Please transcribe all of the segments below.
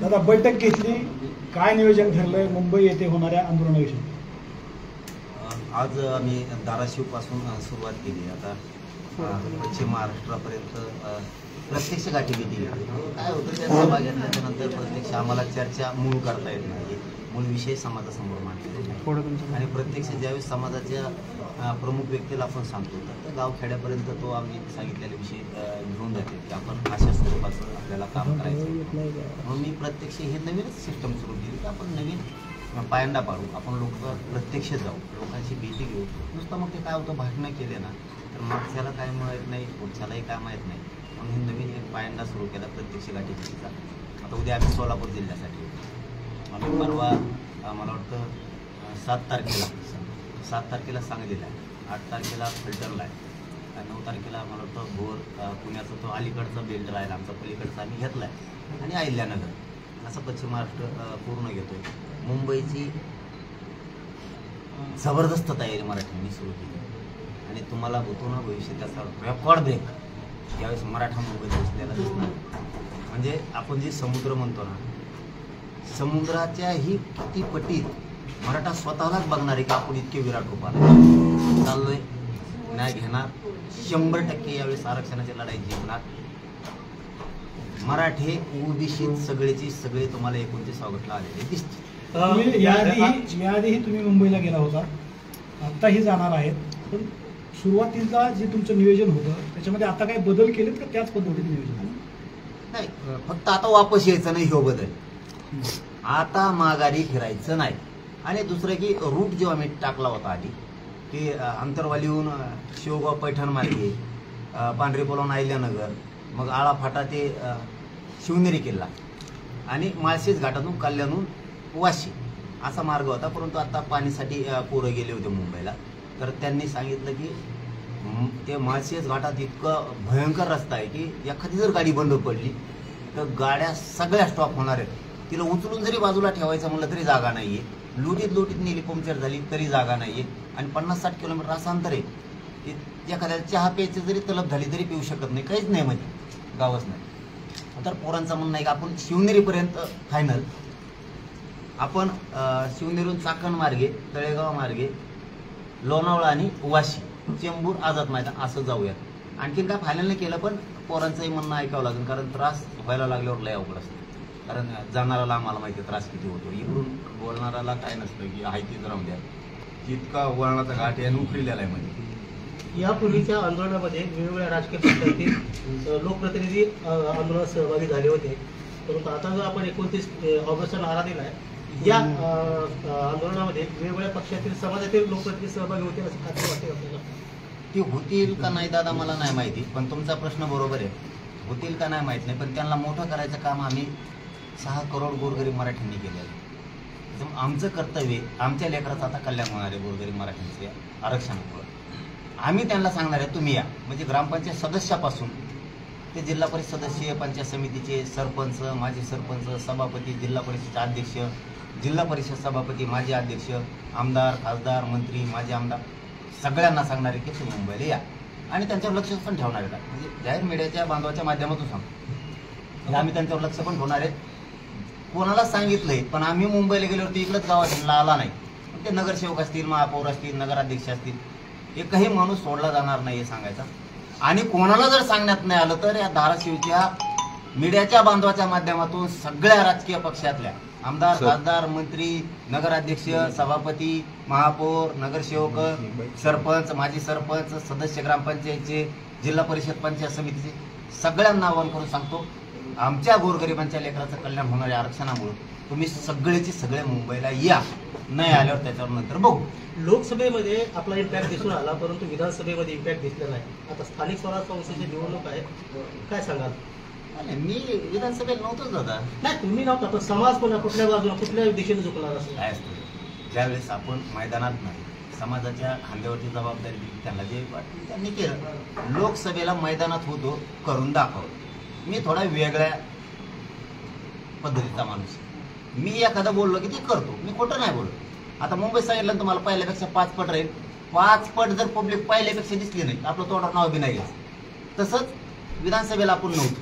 दादा बैठक घेतली, काय नियोजन ठरलंय मुंबई येथे होणाऱ्या आंदोलनाविषयी? आज आम्ही धाराशिवपासून सुरुवात केली. आता पश्चिम महाराष्ट्रापर्यंत प्रत्यक्ष गाठी भेटी काय होतं त्या सभा घेतल्यानंतर प्रत्यक्ष आम्हाला चर्चा मूळ करता येत नाही, मूळ विषय समाजासमोर मांडले नाही. आणि प्रत्यक्ष ज्यावेळेस समाजाच्या प्रमुख व्यक्तीला आपण सांगतो तर गावखेड्यापर्यंत तो आम्ही सांगितलेले विषय घेऊन जाते की आपण अशा स्वरूपाचं आपल्याला काम करायचं. म्हणून मी प्रत्यक्ष हे नवीनच सिस्टम सुरू केली की आपण नवीन पायंडा पाडू, आपण लोक प्रत्यक्ष जाऊ, लोकांशी भेटी घेऊ. नुसतं मग ते काय होतं भाषणं केले ना तर मागच्याला काय माहीत नाही, पुढच्यालाही काय माहीत नाही. म्हणून नवीन एक पायंडा सुरू केला प्रत्यक्ष गाठी भेटीचा. आता उद्या आम्ही सोलापूर जिल्ह्यासाठी आम्ही परवा मला वाटतं 7 तारखेला सांगलीला आहे, 8 तारखेला फलटणला आहे, 9 तारखेला मला वाटतं भोर पुण्याचा तो अलीकडचा बेल्ट राहिला आमचा, पलीकडचा आम्ही घेतला आहे, आणि अहिल्यानगर असं पश्चिम महाराष्ट्र पूर्ण घेतोय. मुंबईची जबरदस्त तयारी मराठ्यांनी सुरू केली आणि तुम्हाला होतो ना भविष्य त्याचा रेकॉर्ड ब्रेक यावेळेस मराठा मुंबईत दिसलेला दिसणार. म्हणजे आपण जे समुद्र म्हणतो ना, समुद्राच्याही किती पटीत मराठा स्वतःलाच बघणार आहे की आपण इतके विराट रूपाला चाललोय. नाही घेणार, 100% यावेळेस आरक्षणाची लढाई जिंकणार. मराठे ओबीसीत सगळेची सगळे तुम्हाला 29 ऑगस्टला आलेले दिसते. याआधीही तुम्ही मुंबईला गेला होता, आत्ताही जाणार आहेत, पण सुरुवातीला जे तुमचं नियोजन होतं त्याच्यामध्ये आता काही बदल केलेत का त्याच पद्धतीने नियोजन? नाही, फक्त आता वापस यायचं नाही, हो बदल. आता माघारी फिरायचं नाही. आणि दुसरं की रूट जो आम्ही टाकला होता आधी की अंतरवालीहून शेवगाव पैठण मार्गे, पांढरे पोलावून अहिल्यानगर, मग आळाफाटा ते शिवनेरी किल्ला आणि माळशेज घाटातून कल्याणहून वाशी असा मार्ग होता. परंतु आता पाणीसाठी पोरं गेले होते मुंबईला, तर त्यांनी सांगितलं की ते माळशेज घाटात इतकं भयंकर रस्ता आहे की एखादी जर गाडी बंद पडली तर गाड्या सगळ्या स्टॉप होणार आहेत. तिला उचलून जरी बाजूला ठेवायचं म्हणलं तरी जागा नाही आहे, लुटीत नेली पंक्चर झाली तरी जागा नाही आहे, आणि 50-60 किलोमीटर असं अंतर आहे. एखाद्याला चहा प्यायची जरी तलब झाली तरी पिऊ शकत नाही, काहीच नाही, म्हणजे गावच नाही. तर पोरांचं म्हणणं आहे की आपण शिवनेरीपर्यंत फायनल, आपण शिवनेरीहून चाकण मार्गे, तळेगाव मार्गे, लोणावळा आणि वाशी, चेंबूर, आझाद मैदान असं जाऊयात. आणखीन काय फायनल नाही केलं, पण पोरांचंही म्हणणं ऐकावं लागेल, कारण त्रास व्हायला लागल्यावर लय अवघड असतं. कारण जाणाराला आम्हाला माहिती त्रास किती होतो, इकडून बोलणाराला काय नसतं की आहे तीच राहून द्या, इतका वळणाचा घाट आहे, नोकरीलेला आहे. म्हणजे यापूर्वीच्या आंदोलनामध्ये वेगवेगळ्या राजकीय पक्षांतील लोकप्रतिनिधी आंदोलनात सहभागी झाले होते, परंतु आता जर आपण 29 ऑगस्टचा नारा दिला आहे, या आंदोलनामध्ये वेगवेगळ्या पक्षातील समाजातील लोकप्रतिनिधी सहभागी होते असं खात्री वाटते आपल्याला? ती होतील का नाही दादा मला नाही माहिती, पण तुमचा प्रश्न बरोबर आहे, होतील का नाही माहीत नाही. पण त्यांना मोठं करायचं काम आम्ही 6 करोड गोरगरीब मराठ्यांनी केलेलं आहे. आमचं कर्तव्य, आमच्या लेकराचं आता कल्याण होणार आहे गोरगरीब मराठ्यांचे आरक्षणामुळे. आम्ही त्यांना सांगणार आहे तुम्ही या, म्हणजे ग्रामपंचायत सदस्यापासून ते जिल्हा परिषद सदस्य, पंचायत समितीचे सरपंच, माजी सरपंच, सभापती, जिल्हा परिषद अध्यक्ष, जिल्हा परिषद सभापती, माजी अध्यक्ष, आमदार, खासदार, मंत्री, माजी आमदार, सगळ्यांना सांगणार आहे की तुम्ही मुंबईला या. आणि त्यांच्यावर लक्ष पण ठेवणार आहे, म्हणजे जाहीर मीडियाच्या बांधवाच्या माध्यमातून सांगतो, आम्ही त्यांच्यावर लक्ष पण ठेवणार आहेत. कोणाला सांगितलंय, पण आम्ही मुंबईला गेल्यावरती इकडंच गावात आला नाही, ते नगरसेवक असतील, महापौर असतील, नगराध्यक्ष असतील, एकही माणूस सोडला जाणार नाही हे सांगायचा. आणि कोणाला जर सांगण्यात नाही आलं तर या धाराशिवच्या मीडियाच्या बांधवाच्या माध्यमातून सगळ्या राजकीय पक्षातल्या आमदार, खासदार, मंत्री, नगराध्यक्ष, सभापती, महापौर, नगरसेवक, सरपंच, माजी सरपंच, सदस्य ग्रामपंचायतचे, जिल्हा परिषद पंचायत समितीचे सगळ्यांना आवाहन करून सांगतो, आमच्या गोरगरिबांच्या लेकराचं कल्याण होणाऱ्या आरक्षणामुळे तुम्ही सगळेचे सगळे मुंबईला या, नाही आल्यावर त्याच्यावर नंतर बघू. लोकसभेमध्ये आपला इम्पॅक्ट दिसून आला, परंतु विधानसभेमध्ये इम्पॅक्ट दिसला नाही. आता स्थानिक स्वराज्य संस्थेची निवडणूक आहे, काय सांगाल? मी विधानसभेत नव्हतोच दादा. नाही, तुम्ही नव्हता, पण समाज पण कुठल्या बाजूला, कुठल्या दिशेने झुकणार असेल? काय असतं, ज्यावेळेस आपण मैदानात नाही, समाजाच्या खांद्यावरती जबाबदारी दिली, त्यांना जे वाटतं त्यांनी केलं. लोकसभेला मैदानात होतो, करून दाखवलं. मी थोडा वेगळ्या पद्धतीचा माणूस, मी एखादं बोललो की ते करतो, मी खोटं नाही बोललो. आता मुंबईत सांगितलं तुम्हाला पहिल्यापेक्षा 5 पट राहील, 5 पट जर पब्लिक पहिल्यापेक्षा दिसली नाही आपलं तोंडावर नाव बी नाही. तसंच विधानसभेला आपण नव्हतो,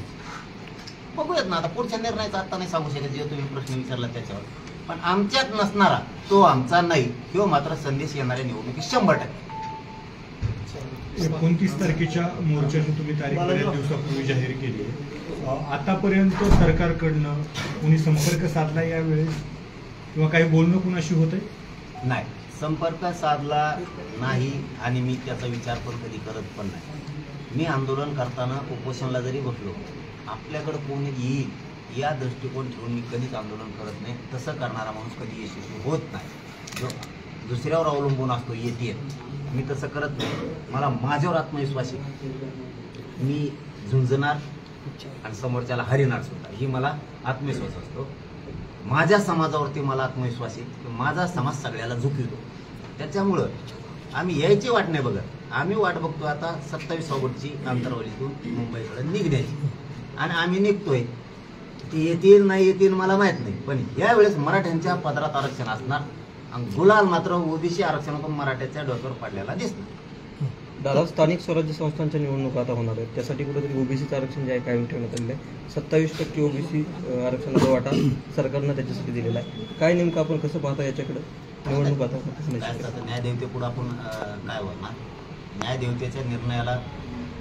बघूयात ना, आता पुढच्या निर्णयाचं आता नाही सांगू शकत, जे तुम्ही प्रश्न विचारला त्याच्यावर. पण आमच्यात नसणारा तो आमचा नाही, किंवा मात्र संदेश येणाऱ्या निवडणुकीत 100%. 29 तारखेच्या मोर्चाची तुम्ही तारीख बऱ्याच दिवसापूर्वी जाहीर केली आहे. आतापर्यंत सरकारकडनं कोणी संपर्क साधला यावेळेस, किंवा काही बोलणं कुणाशी होतंय? नाही, संपर्क साधला नाही आणि मी त्याचा विचार पण कधी करत पण नाही. मी आंदोलन करताना उपोषणाला जरी बसलो, आपल्याकडे कोणी येईल या दृष्टिकोन ठेवून मी कधीच आंदोलन करत नाही. तसं करणारा माणूस कधी यशस्वी होत नाही. जो दुसऱ्यावर अवलंबून असतो येते, मी तसं करत नाही. मला माझ्यावर आत्मविश्वास आहे, मी झुंजणार आणि समोरच्याला हरिणार सुद्धा, ही मला आत्मविश्वास असतो. माझ्या समाजावरती मला आत्मविश्वास आहे की माझा समाज सगळ्याला झुकवितो. त्याच्यामुळं आम्ही यायची वाट नाही बघत, आम्ही वाट बघतो आता 27 ऑगस्टची आंतरवालीतून मुंबईकडे निघण्याची, आणि आम्ही निघतोय. ते येतील नाही येतील मला माहीत नाही, पण यावेळेस मराठ्यांच्या पदरात आरक्षण असणार आणि गुलाल मात्र ओबीसी आरक्षणातून मराठ्याच्या डोक्यावर पडलेला दिसणार. दादा, स्थानिक स्वराज्य संस्थांच्या निवडणुका आता होणार आहेत, त्यासाठी कुठेतरी ओबीसीचं आरक्षण जे आहे कायम ठेवण्यात आलेलं आहे. 27% ओबीसी आरक्षणाचा वाटा सरकारनं त्याच्यासाठी दिलेला आहे. काय नेमकं आपण कसं पाहता याच्याकडे निवडणूक आता कसं काय असतं, न्यायदेवतेपुढे आपण काय बोलणार, न्यायदेवतेच्या निर्णयाला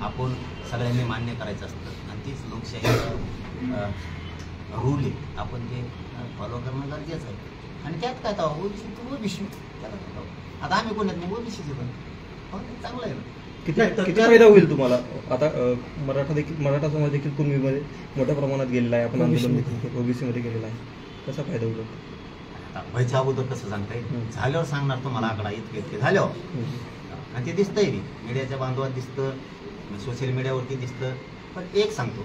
आपण सगळ्यांनी मान्य करायचं असतं, आणि तीच लोकशाही रूल आहे, आपण ते फॉलो करणं गरजेचं आहे. आणि त्यात काय तर ओबीसी आता आम्ही कोण आहेत, ओबीसीचे पण चांगलं आहे ना. किती फायदा होईल तुम्हाला? आता मराठा समाज देखील कुणबीमध्ये मोठ्या प्रमाणात गेलेला आहे, आपण आंदोलन देखील ओबीसीमध्ये गेलेला आहे, कसा फायदा होईल? आता व्हायच्या अगोदर कसं सांगता येईल, झाल्यावर सांगणार तुम्हाला आकडा इतके झाल्यावर. आणि ते दिसतंय, मीडियाच्या बांधवात दिसतं, सोशल मीडियावरती दिसतं. पण एक सांगतो,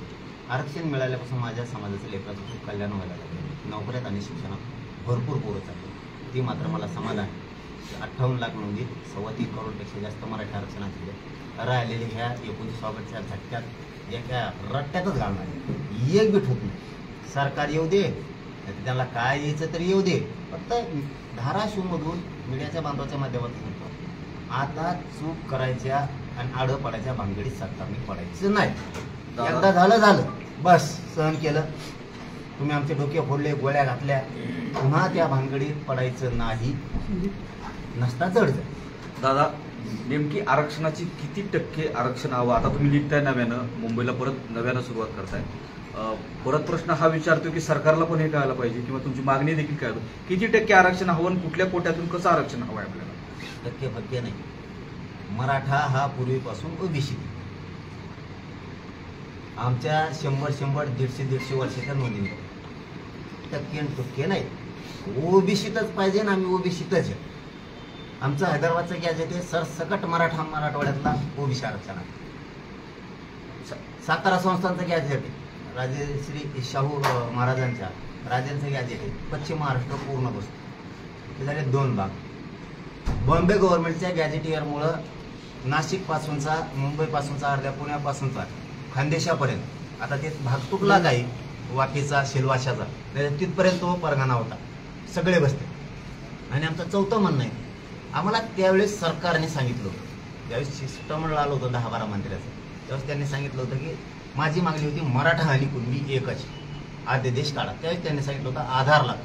आरक्षण मिळाल्यापासून माझ्या समाजाचं लेकराचं खूप कल्याण व्हायला लागलं. नोकऱ्यात आणि शिक्षणात भरपूर पोरं चालली, ती मात्र मला समाधान. 58 लाख नोंदी, 3.25 करोडपेक्षा जास्त मराठी आरक्षणाचे राहिलेले ह्या 29 ऑगस्टच्या झटक्यात एका रट्ट्यातच घालणार, एक बीट होत नाही. सरकार येऊ दे, त्याला काय यायचं तरी येऊ दे, फक्त धाराशिवमधून मीडियाच्या बांधवाच्या माध्यमातून सांगतो, आता चूक करायच्या आणि आडं पडायच्या भानगडीत सरकारने पडायचं नाही. एकदा झालं बस, सहन केलं, तुम्ही आमचे डोके फोडले, गोळ्या घातल्या, पुन्हा त्या भानगडीत पडायचं नाही, नसता जड जाईल. दादा, नेमकी आरक्षणाची किती टक्के आरक्षण हवं? आता तुम्ही निघताय नव्यानं, मुंबईला परत नव्यानं सुरुवात करताय. परत प्रश्न हा विचारतो की सरकारला पण हे कळायला पाहिजे, किंवा तुमची मागणी देखील काय, किती टक्के आरक्षण हवं आणि कुठल्या कोट्यातून कसं आरक्षण हवं आहे आपल्याला? टक्के फक्के नाही, मराठा हा पूर्वीपासून ओबीसी, आमच्या 100, 150 वर्षाच्या नोंदी, टक्के नाही, ओबीसीतच पाहिजे ना, आम्ही ओबीसीतच आहे. आमचं हैदराबादचं गॅजेट आहे, सरसकट मराठवाड्यातला ओबीसी आरक्षण आहे. सातारा संस्थांचं गॅजेट आहे, राजेश्री शाहू महाराजांच्या राजांचं गॅजेट आहे, पश्चिम महाराष्ट्र पूर्ण बसतो. ते झाले 2 भाग. बॉम्बे गव्हर्नमेंटच्या गॅजेटियरमुळं नाशिकपासूनचा, मुंबईपासूनचा, अर्ध्या पुण्यापासूनचा खानदेशापर्यंत आता ते भाग तुटला काही वाकीचा, सिलवाशाचा, तिथपर्यंत तो परगणा होता, सगळे बसते. आणि आमचं चौथं म्हणणं आहे, आम्हाला त्यावेळेस सरकारने सांगितलं होतं, ज्यावेळेस सिस्टम आलं होतं 10-12 मंत्र्याचं, त्यावेळेस त्यांनी सांगितलं होतं की माझी मागणी होती मराठा आणि कुणबी एकच अध्यादेश काढा. त्यावेळेस त्यांनी सांगितलं होतं आधार लाख.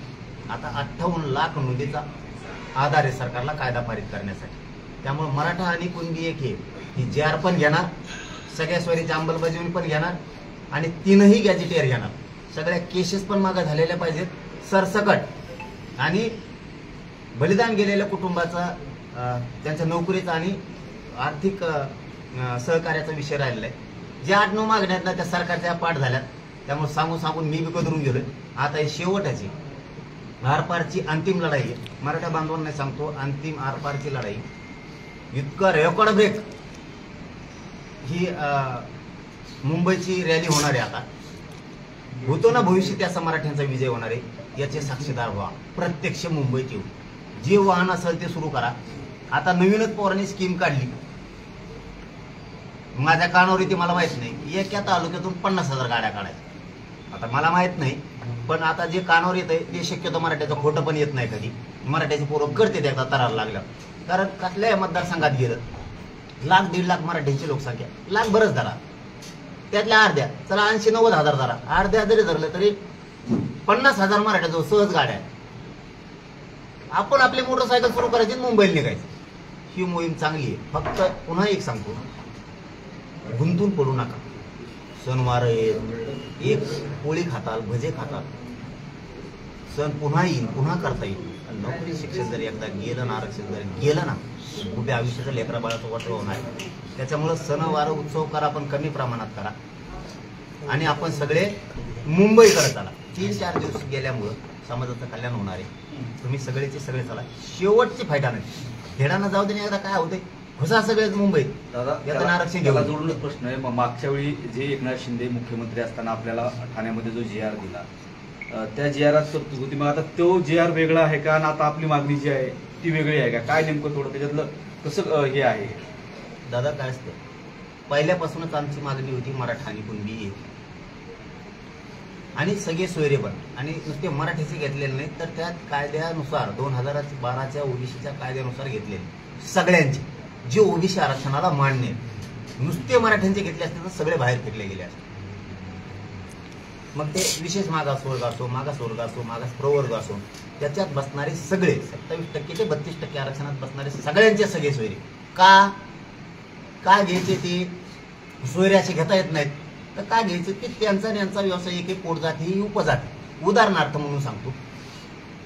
आता 58 लाख नोंदीचा आधार आहे सरकारला कायदा पारित करण्यासाठी. त्यामुळे मराठा आणि कुणबी एक ही JR पण घेणार, सगळ्या स्वारीची अंमलबजावणी पण घेणार, आणि 3ही गॅजेटियर घेणार. सगळ्या केसेस पण मागं झालेल्या पाहिजेत सरसकट, आणि बलिदान गेलेल्या कुटुंबाचा, त्यांच्या नोकरीचा आणि आर्थिक सहकार्याचा विषय राहिलेला आहे. जे 8-9 मागण्यात ना त्या सरकारच्या पाठ झाल्यात, त्यामुळे सांगून मी बी कदरून गेलोय. आता हे शेवटाची आरपारची अंतिम लढाई आहे. मराठा बांधवांना सांगतो, अंतिम आरपारची लढाई, इतकं रेकॉर्ड ब्रेक ही मुंबईची रॅली होणार आहे. आता होतो ना भविष्यात असा मराठ्यांचा विजय होणार आहे, याचे साक्षीदार व्हा. प्रत्यक्ष मुंबईत येऊ, जे वाहन असेल ते सुरू करा. आता नवीनच पवारांनी स्कीम काढली, माझ्या कानावर येते मला माहित नाही, एका तालुक्यातून 50,000 गाड्या काढायच्या. आता मला माहित नाही, पण आता जे कानावर येत आहे ते शक्यतो मराठ्याचं खोटं पण येत नाही कधी. मराठ्याचे पोरं करते एकदा तरार लागल्या. कारण कसल्या मतदारसंघात गेलं 1-1.5 लाख मराठ्यांची लोकसंख्या, लाख बरंच धरा, त्यातल्या अर्ध्या, चला 80-90 हजार धरा, अर्ध्या जरी धरलं तरी 50,000 मराठ्याजवळ सहज गाड्या आहेत. आपण आपली मोटरसायकल सुरू करायची आणि मुंबईला निघायचं. ही मोहीम चांगली आहे. फक्त पुन्हा एक सांगतो, गुंतून पडू नका. सणवार आहेत, एक पोळी खाताल, भजे खाताल, सण पुन्हा येईल, पुन्हा करता येईल. नोकरी शिक्षण जर एकदा गेलं ना, आरक्षण जर गेलं ना, उभ्या आयुष्याचं लेकरा बाळाचं वाटव होणार. त्याच्यामुळं सणवार उत्सव करा, पण कमी प्रमाणात करा. आणि आपण सगळे मुंबईकडे चला. 3-4 दिवस गेल्यामुळं समाजाचं कल्याण होणार आहे. तुम्ही सगळेचे सगळे चला. शेवटची फायदा नाही, खेळानं जाऊ दे. एकदा काय होते, घुसा सगळेच मुंबईत. दादा याचं आरक्षण त्याला घेऊन जोडूनच प्रश्न आहे. मागच्या वेळी जे एकनाथ शिंदे मुख्यमंत्री असताना आपल्याला ठाण्यामध्ये जो GR दिला, त्या GRात तरतूद होती. मग आता तो GR वेगळा आहे का, आणि आता आपली मागणी जी आहे ती वेगळी आहे का? काय नेमकं थोडं त्याच्यातलं कसं हे आहे? दादा काय असतं, पहिल्यापासूनच आमची मागणी होती मराठा आणि कुणबी एक, आणि सगळे सोयरे पण. आणि नुसते मराठीचे घेतलेले नाही, तर त्यात कायद्यानुसार 2012च्या ओबीसीच्या कायद्यानुसार घेतलेले सगळ्यांचे, जे ओबीसी आरक्षणाला मान्य आहे. नुसते मराठ्यांचे घेतले असते तर सगळे बाहेर फेकले गेले असते. मग ते विशेष मागासवर्ग असो, मागासवर्ग असो, मागास प्रवर्ग असो, त्याच्यात बसणारे सगळे 27% ते 32% आरक्षणात बसणारे सगळ्यांचे सगळे सोयरे. का घ्यायचे? ते सोयऱ्याचे घेता येत नाहीत तर का घ्यायचे? की त्यांचा यांचा व्यवसाय एक पोट जाती, ही उपजाती. उदाहरणार्थ म्हणून सांगतो,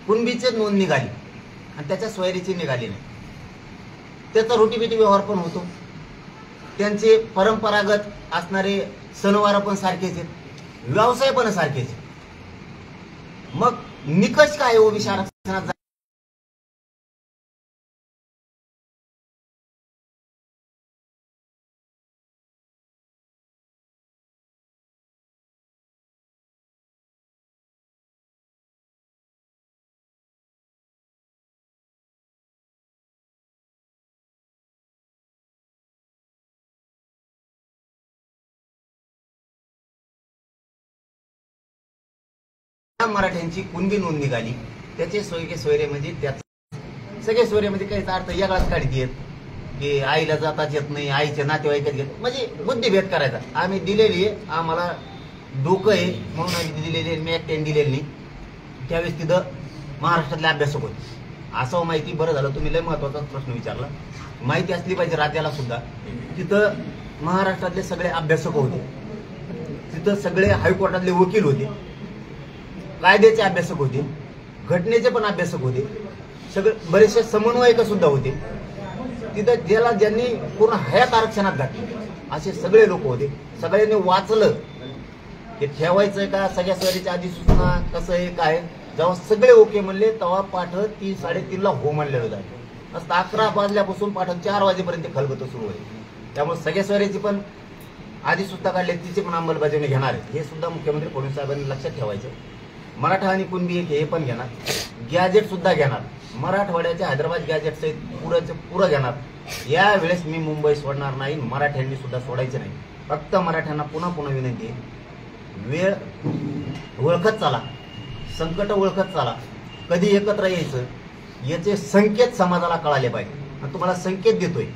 कुणबीचे नोंद निघाली आणि त्याच्या सोयरीची निघाली नाही, त्याचा रोटीबेटी व्यवहार पण होतो. त्यांचे परंपरागत असणारे सणवार पण सारखेच आहेत, व्यवसाय पण सारखेच. मग निकष काय ओबीसी आरक्षणात? मराठ्यांची कुणबी नोंद निघाली, त्याचे सोयरेमध्ये त्याचा सगळे सोयरेमध्ये काहीच अर्थ वेगळाच काढत येत, की आईला जाताच येत नाही, आईच्या नातेवाईकात घेत, म्हणजे बुद्धिभेद करायचा. आम्ही दिलेली आहे, आम्हाला डोकं आहे म्हणून आम्ही दिलेली, मी एकट्याने दिलेली नाही. त्यावेळेस तिथं महाराष्ट्रातले अभ्यासक होते. असं माहिती, बरं झालं तुम्ही लय महत्वाचा प्रश्न विचारला. माहिती असली पाहिजे राज्याला सुद्धा. तिथं महाराष्ट्रातले सगळे अभ्यासक होते, तिथं सगळे हायकोर्टातले वकील होते, कायद्याचे अभ्यासक होते, घटनेचे पण अभ्यासक होते, सगळे बरेचसे समन्वयक सुद्धा होते. तिथं ज्यांनी पूर्ण हयात आरक्षणात घातले असे सगळे लोक होते. सगळ्यांनी वाचलं की ठेवायचंय का, सगळ्या सोयरीच्या आधी सूचना कसं आहे काय. जेव्हा सगळे ओके म्हणले तेव्हा पाठ 3-3:30ला हो म्हणलेलं जातं. असं 11 वाजल्यापासून पाठ 4 वाजेपर्यंत खलबतं सुरू होईल. त्यामुळे सगळ्या सोयरीची पण आधी सुद्धा काढले, तिची पण अंमलबजावणी घेणार आहे. हे सुद्धा मुख्यमंत्री फडणवीस साहेबांनी लक्षात ठेवायचं. मराठा आणि कुणबी एक हे पण घेणार, गॅजेट सुद्धा घेणार, मराठवाड्याच्या हैदराबाद गॅजेट सहित पुरं घेणार. यावेळेस मी मुंबई सोडणार नाही, मराठ्यांनी सुद्धा सोडायचं नाही. फक्त मराठ्यांना पुन्हा विनंती आहे, वेळ ओळखत चाला, संकट ओळखत चाला, कधी एकत्र यायचं याचे संकेत समाजाला कळाले पाहिजे. आणि तुम्हाला संकेत देतोय,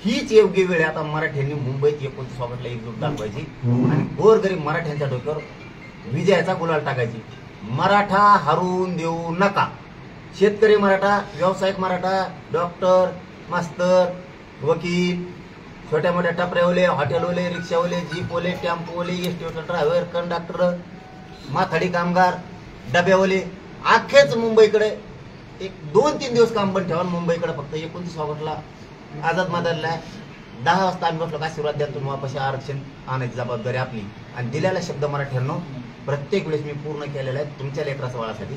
हीच योग्य वेळ आहे. आता मराठ्यांनी मुंबईत 29 ऑगस्टला एकजूट दाखवायची आणि गोरगरीब मराठ्यांच्या डोक्यावर विजयाचा गुलाल टाकायची. मराठा हरून देऊ नका. शेतकरी मराठा, व्यावसायिक मराठा, डॉक्टर, मास्तर, वकील, छोट्या मोठ्या टपऱ्यावाले, हॉटेलवाले, रिक्षावाले, जीपवाले, टेम्पोवाले, एसटी ड्रायव्हर, कंडक्टर, माथाडी कामगार, डब्यावाले, अख्खेच मुंबईकडे एक 2-3 दिवस काम बंद ठेवा. मुंबईकडे फक्त 29 ऑगस्टला आझाद मैदानला 10 वाजता आम्ही बसलो, आशीर्वाद द्या तुम्ही वापस आरक्षण आणायची जबाबदारी आपली. आणि दिलेला शब्द मराठ्यांनो प्रत्येक वेळेस मी पूर्ण केलेला आहे. तुमच्या लेकरा बाळासाठी,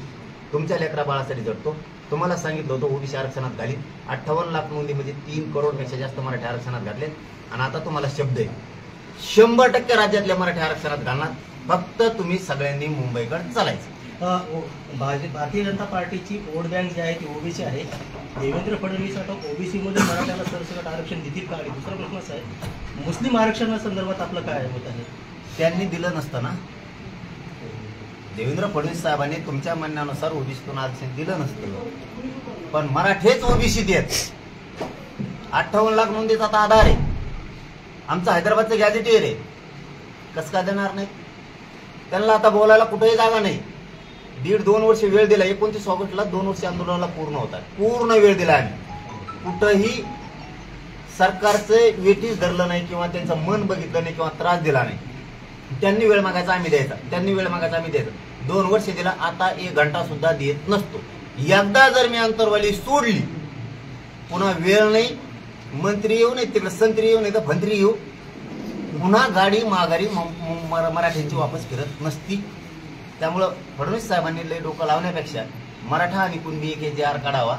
तुमच्या लेकरा बाळासाठी जडतो. तुम्हाला सांगितलं होतं ओबीसी आरक्षणात घालीन. 58 लाख नोंदीमध्ये 3 करोडपेक्षा जास्त मराठी आरक्षणात घातले. आणि आता तुम्हाला शब्द आहे, 100% राज्यातल्या मराठी आरक्षणात घालणार. फक्त तुम्ही सगळ्यांनी मुंबईकडे चालायचं. भारतीय जनता पार्टीची वोट बँक जी आहे ती ओबीसी आहे. देवेंद्र फडणवीस आता ओबीसी मध्ये मराठ्याला सरसकट आरक्षण देतील का? आणि दुसरा प्रश्न असा आहे, मुस्लिम आरक्षणासंदर्भात आपलं काय मत आहे? त्यांनी दिलं नसतं ना. देवेंद्र फडणवीस साहेबांनी तुमच्या म्हणण्यानुसार ओबीसीतून आरक्षण दिलं नसतं, पण मराठेच ओबीसीत आहेत. 58 लाख नोंदीचा आता आधार आहे. आमचं हैदराबादचं गॅजेटियर आहे. कसं का देणार नाही? त्यांना आता बोलायला कुठेही जागा नाही. 1.5-2 वर्ष वेळ दिला. 29 ऑगस्टला 2 वर्ष आंदोलनाला पूर्ण होतात. पूर्ण वेळ दिला आम्ही. कुठंही सरकारचं वेटीच धरलं नाही किंवा त्यांचं मन बघितलं नाही किंवा त्रास दिला नाही. त्यांनी वेळ मागायचा आम्ही द्यायचा, त्यांनी वेळ मागायचा आम्ही द्यायचा. 2 वर्ष दिला, आता 1 घंटा सुद्धा देत नसतो. एकदा जर मी अंतरवाली सोडली, पुन्हा वेळ नाही, मंत्री येऊ नाही, तिकडे संत्री येऊ नाही तर फंत्री येऊ, पुन्हा गाडी माघारी मराठ्यांची वापस फिरत नसती. त्यामुळं फडणवीस साहेबांनी लय डोकं लावण्यापेक्षा मराठा आणि कुणबी KJR काढावा,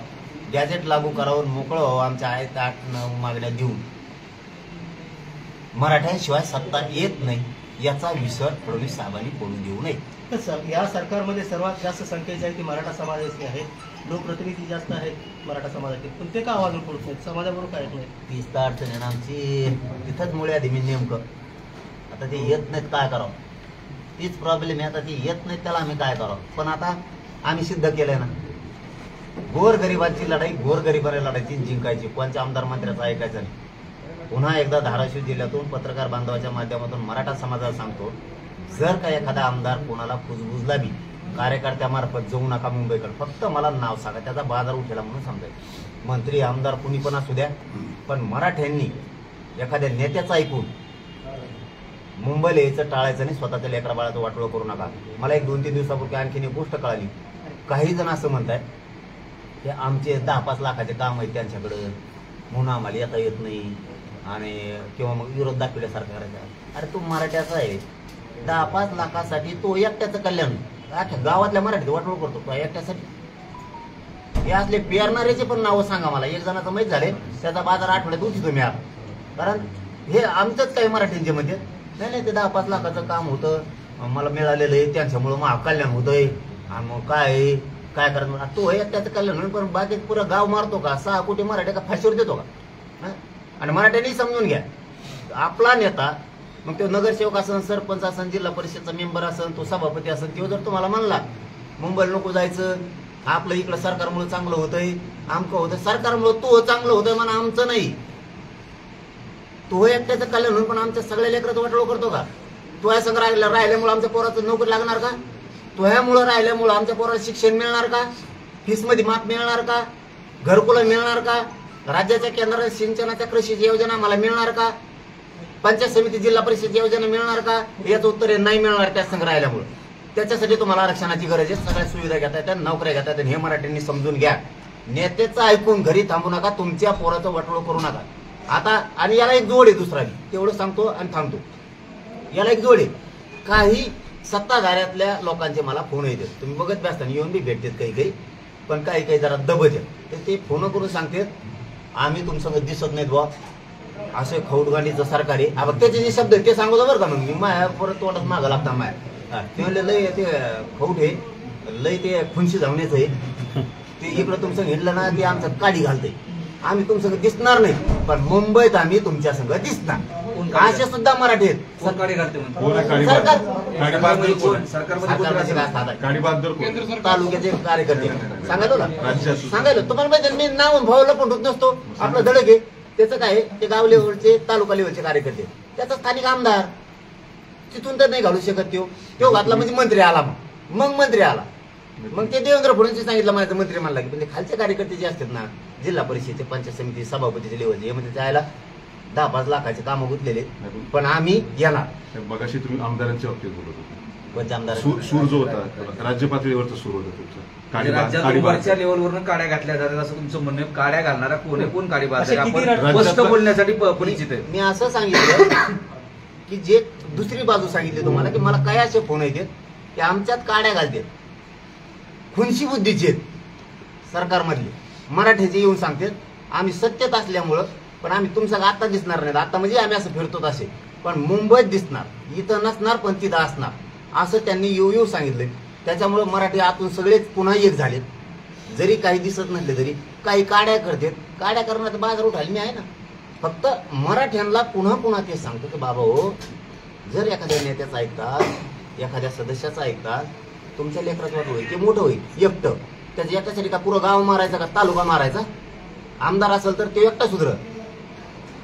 गॅजेट लागू करावं, मोकळं व्हावं आमच्या 8-9 मागण्या देऊन. मराठ्यांशिवाय सत्ता येत नाही याचा विसर फडणवीस साहेबांनी पडू देऊ नये. या सरकारमध्ये सर्वात जास्त संख्येची आहे ती मराठा समाजाची आहे. लोकप्रतिनिधी जास्त आहेत मराठा समाजाचे, पण ते का आवाज उठवत नाहीत? समाजाबरोबर काय नाही. तीच तर अडचण आहे ना आमची. तिथंच मुळे आधी मी नेमकं आता ते येत नाहीत, काय करावं? तीच प्रॉब्लेम आहे. आता ते येत नाहीत, त्याला आम्ही काय करावं? पण आता आम्ही सिद्ध केलंय ना, गोरगरिबांची लढाई गोरगरिबांना लढायची, जिंकायची. कोणत्या आमदार मंत्र्याचं ऐकायचं नाही. पुन्हा एकदा धाराशिव जिल्ह्यातून पत्रकार बांधवाच्या माध्यमातून मराठा समाजाला सांगतो, जर का एखादा आमदार कोणाला कुजबुजला बी कार्यकर्त्यामार्फत जाऊ नका मुंबईकडे, फक्त मला नाव सांगा, त्याचा बाजार उठेला म्हणून समजायचं. मंत्री आमदार कुणी पण असू द्या, पण मराठ्यांनी एखाद्या नेत्याचं ऐकून मुंबईला यायचं टाळायचं नाही, स्वतःच्या लेकरा बाळाचं वाटोळं करू नका. मला 1-2-3 दिवसापूर्वी आणखीन एक गोष्ट कळाली. काही जण असं म्हणताय की आमचे 10-5 लाखाचे काम आहेत त्यांच्याकडं म्हणून आम्हाला येता येत नाही आणि किंवा मग विरोध दाखवल्यासारखं करायचा. अरे तू मराठ्याचा आहे, 10-5 लाखासाठी तो एकट्याचं कल्याण गावातल्या मराठीत वाटोळ करतो तो एकट्यासाठी. हे असले पेरणाऱ्याचे पण नावं सांगा मला. एक जणाचं माहीत झाले, त्याचा बाजार आठवड्यात उठतो मी. कारण हे आमचंच काही मराठ्यांच्या मध्ये नाही, ते 10-5 लाखाचं काम होतं, मला मिळालेलं आहे, त्यांच्यामुळं मग कल्याण होतंय. आणि मग काय करत तो एकट्याचं कल्याण होईल, पण बाकी पुरं गाव मारतो का? 6 कोटी मराठे का फाशीवर देतो का? आणि मराठ्यांनी समजून घ्या, आपला नेता मग तो नगरसेवक असन, सरपंच असन, जिल्हा परिषदचा मेंबर असन, तो सभापती असन, तो जर तुम्हाला म्हणला मुंबईला नको जायचं, आपलं इकडं सरकारमुळे चांगलं होतंय, आमकं होतंय, सरकारमुळे तो चांगलं होतंय म्हणा, आमचं नाही. तो एकट्याचं कल्याण होऊन पण आमच्या सगळ्या लेकराचं वाटोळ करतो का? तो या संग राहिल्यामुळे आमच्या पोराचं नोकरी लागणार का? तो ह्यामुळं राहिल्यामुळं आमच्या पोराला शिक्षण मिळणार का? फीसमध्ये माफ मिळणार का? घरकुलं मिळणार का? राज्याच्या केंद्र सिंचनाच्या कृषी योजना मला मिळणार का? पंचायत समिती जिल्हा परिषद योजना मिळणार का? याचं उत्तर नाही मिळणार त्या संघ राहिल्यामुळे. त्याच्यासाठी तुम्हाला आरक्षणाची गरज आहे. सगळ्या सुविधा घेता येतात, नोकऱ्या घेता येतात. हे मराठ्यांनी समजून घ्या. नेत्याचं ऐकून घरी थांबू नका, तुमच्या पोराचं वाटोळ करू नका. आता आणि याला एक जोड आहे दुसरा, तेवढं सांगतो आणि थांबतो. याला एक जोड आहे. काही सत्ताधाऱ्यातल्या लोकांचे मला फोन येतात, तुम्ही बघत बसताना येऊन बी भेटतात काही, पण काही जरा दबज आहे. ते फोन करून सांगतात आम्ही तुमचं दिसत नाहीत बा, असे खौडगांडीचं सरकार आहे. त्याचे जे शब्द आहेत ते सांगतो बरं का. मग मी माया परत तोंडात मागं लागता माया. ते म्हणले लय ते खौट आहे, लय ते खुनशी धावण्याचं आहे, ते इकडं तुमचं घेतलं ना ते आमचं काडी घालतंय. आम्ही तुमचं दिसणार नाही, पण मुंबईत आम्ही तुमच्या संग दिसणार. असे सुद्धा मराठी आहेत. तालुक्याचे कार्यकर्ते सांगायला तुम्हाला माहिती, मी नाव भावला पण होत नसतो. आपलं धडक आहे त्याचं काय, ते गाव लेवलचे तालुका लेवलचे कार्यकर्ते, त्याचा स्थानिक आमदार तिथून तर नाही घालू शकत. तो घातला म्हणजे मंत्री आला, मग मंत्री आला, मग ते देवेंद्र फडणवीस सांगितलं माझं मंत्री म्हणला की, पण ते खालचे कार्यकर्ते जे असतात ना, जिल्हा परिषदेचे, पंचायत समिती, सभापतीचे लेवलचे, हे म्हणजे त्याला 10-5 लाखाचे कामं गुंतलेले, पण आम्ही येणार. मगाशी तुम्ही आमदारांच्या बाबतीत बोलत होते. कोणत्या आमदार? सूर जो होता राज्य पातळीवरचा सूर होता तुमचा, राज्यात लेवलवरून काड्या घातल्या जातात असं तुमचं म्हणणं. काड्या घालणारा कोण आहे, कोण काडी बाजार? आपण स्पष्ट बोलण्यासाठी परिचित आहे. मी असं सांगितलं की जे दुसरी बाजू सांगितली तुम्हाला, की मला काय असे फोन येतात की आमच्यात काड्या घालतात, खुनशी बुद्धीचे आहेत सरकारमधले, मराठ्याचे येऊन सांगतात आम्ही सत्तेत असल्यामुळं, पण आम्ही तुमचं आता दिसणार नाही. आता म्हणजे आम्ही असं फिरतो असे, पण मुंबईत दिसणार, इथं नसणार पण तिथं असणार, असं त्यांनी येऊ सांगितलं. त्याच्यामुळं मराठी आतून सगळेच पुन्हा एक झालेत. जरी काही दिसत नसले तरी काही काड्या करतात. काड्या करण्याचा बाजार उठायला मी आहे ना. फक्त मराठ्यांना पुन्हा ते सांगतो की बाबा हो, जर एखाद्या नेत्याचं ऐकतात, एखाद्या सदस्याचं ऐकतात, तुमच्या लेकराचं वाटलं होईल, ते मोठं होईल एकटं. त्याच्या एकट्यासाठी का पुरं गाव मारायचा का तालुका मारायचा? आमदार असेल तर ते एकटा सुधर.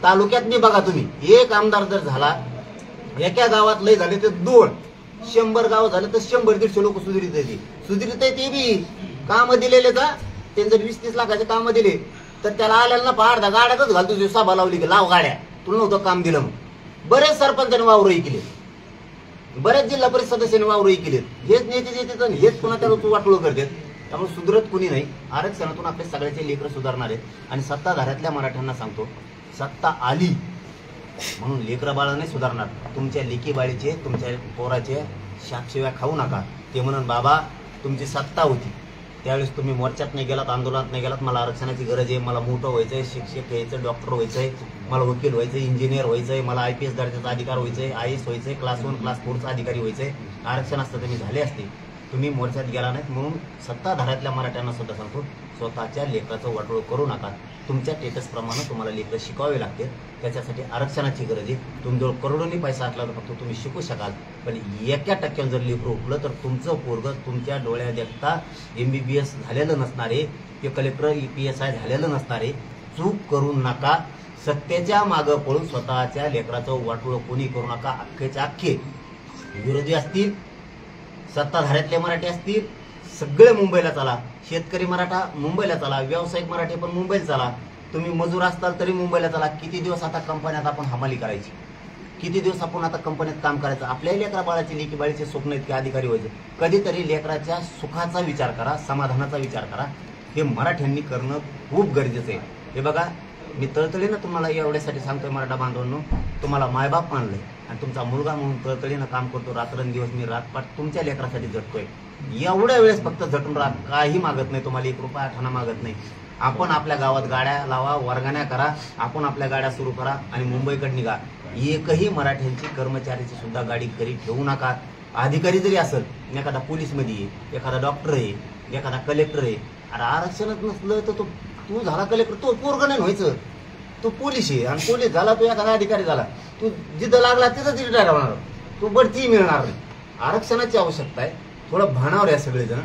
तालुक्यात बी बघा तुम्ही, एक आमदार जर झाला एका गावात लय झाले तर 2, 100 गाव झाले तर 100-150 लोक सुधरित ते बी काम दिलेले का. त्यांनी जर 20-30 लाखाचे काम दिले तर त्याला आल्याला ना अर्धा गाड्यातच घालतो. सभा लावली की लाव गाड्या, तुला नव्हतं काम दिलं. मग बरेच सरपंचांनी वावरही केले, बरेच जिल्हा परिषद सदस्यांनी वावरही केलेत. हेच नेते येतात आणि हेच पुन्हा त्याला वाटोळ करतात. त्यामुळे सुधरत कुणी नाही. आरक्षणातून आपले सगळ्याचे लेकर सुधारणार आहेत. आणि सत्ताधाऱ्यातल्या मराठ्यांना सांगतो, सत्ता आली म्हणून लेकरं बाळ नाही सुधारणार. तुमच्या लेकी बाळीचे, तुमच्या पोराचे शाकशिव्या खाऊ नका. ते म्हणून बाबा तुमची सत्ता होती त्यावेळेस तुम्ही मोर्चात नाही गेलात, आंदोलनात नाही गेलात. मला आरक्षणाची गरज आहे, मला मोठं व्हायचंय, शिक्षक व्हायचं, डॉक्टर व्हायचंय, मला वकील व्हायचंय, इंजिनियर व्हायचंय, मला IPS दर्जाचा अधिकार व्हायचंय, IAS व्हायचंय, क्लास 1 क्लास 4चा अधिकारी व्हायचंय. आरक्षण असतं तर मी झाले असते. तुम्ही मोर्चात गेला नाहीत म्हणून सत्ताधाऱ्यातल्या मराठ्यांना सुद्धा सांगतो, स्वतःच्या लेकराचं वाटोळ करू नका. तुमच्या स्टेटसप्रमाणे तुम्हाला लेकरं शिकावे लागते. त्याच्यासाठी आरक्षणाची गरज आहे. तुमच्याजवळ करोडोनी पैसा असला तर फक्त तुम्ही शिकू शकाल. पण 1% जर लेकरं उठलं तर तुमचं पोरगं तुमच्या डोळ्यात देखता MBBS झालेलं नसणारे, ते कलेक्टर PSI झालेलं नसणारे. चूक करू नका. सत्तेच्या मागं पळून स्वतःच्या लेकराचं वाटोळ कोणी करू नका. अख्खेच्या अख्खे विरोधी असतील, सत्ताधाऱ्यातले मराठी असतील, सगळे मुंबईला चला. शेतकरी मराठा मुंबईला चला, व्यावसायिक मराठी पण मुंबईला चला. तुम्ही मजूर असताल तरी मुंबईला चला. किती दिवस आता कंपन्यात आपण हमाली करायची, किती दिवस आपण आता कंपन्यात काम करायचं. आपल्याही लेकरा बाळाचे, लेकी बाळीचे स्वप्न आहेत की अधिकारी व्हायचे. कधीतरी लेकराच्या सुखाचा विचार करा, समाधानाचा विचार करा. हे मराठ्यांनी करणं खूप गरजेचं आहे. हे बघा, मी तळतळीनं तुम्हाला एवढ्यासाठी सांगतोय मराठा बांधवांनो, तुम्हाला मायबाप मानलंय आणि तुमचा मुलगा म्हणून तळतळीनं काम करतो. रात्रंदिवस मी रातपाट तुमच्या लेकरासाठी झटतोय. एवढ्या वेळेस फक्त झटून राहा. काही मागत नाही तुम्हाला, 1 रुपया आठाणा मागत नाही. आपण आपल्या गावात गाड्या लावा, वर्गाण्या करा, आपण आपल्या गाड्या सुरू करा आणि मुंबईकडे निघा. एकही मराठ्यांची कर्मचाऱ्याची सुद्धा गाडी घरी ठेवू नका. अधिकारी जरी असेल, एखादा पोलीसमध्ये आहे, एखादा डॉक्टर आहे, एखादा कलेक्टर आहे. अरे आरक्षणच नसलं तर तू झाला कलेक्टर, तो पोरगं नाही व्हायचं. तू पोलीस आहे आणि पोलीस झाला, तू एखादा अधिकारी झाला, तू जिथं लागला तिथंच रिटायर होणार, तू बढती मिळणार नाही. आरक्षणाची आवश्यकता आहे. थोडं भानावर आहे सगळेजण.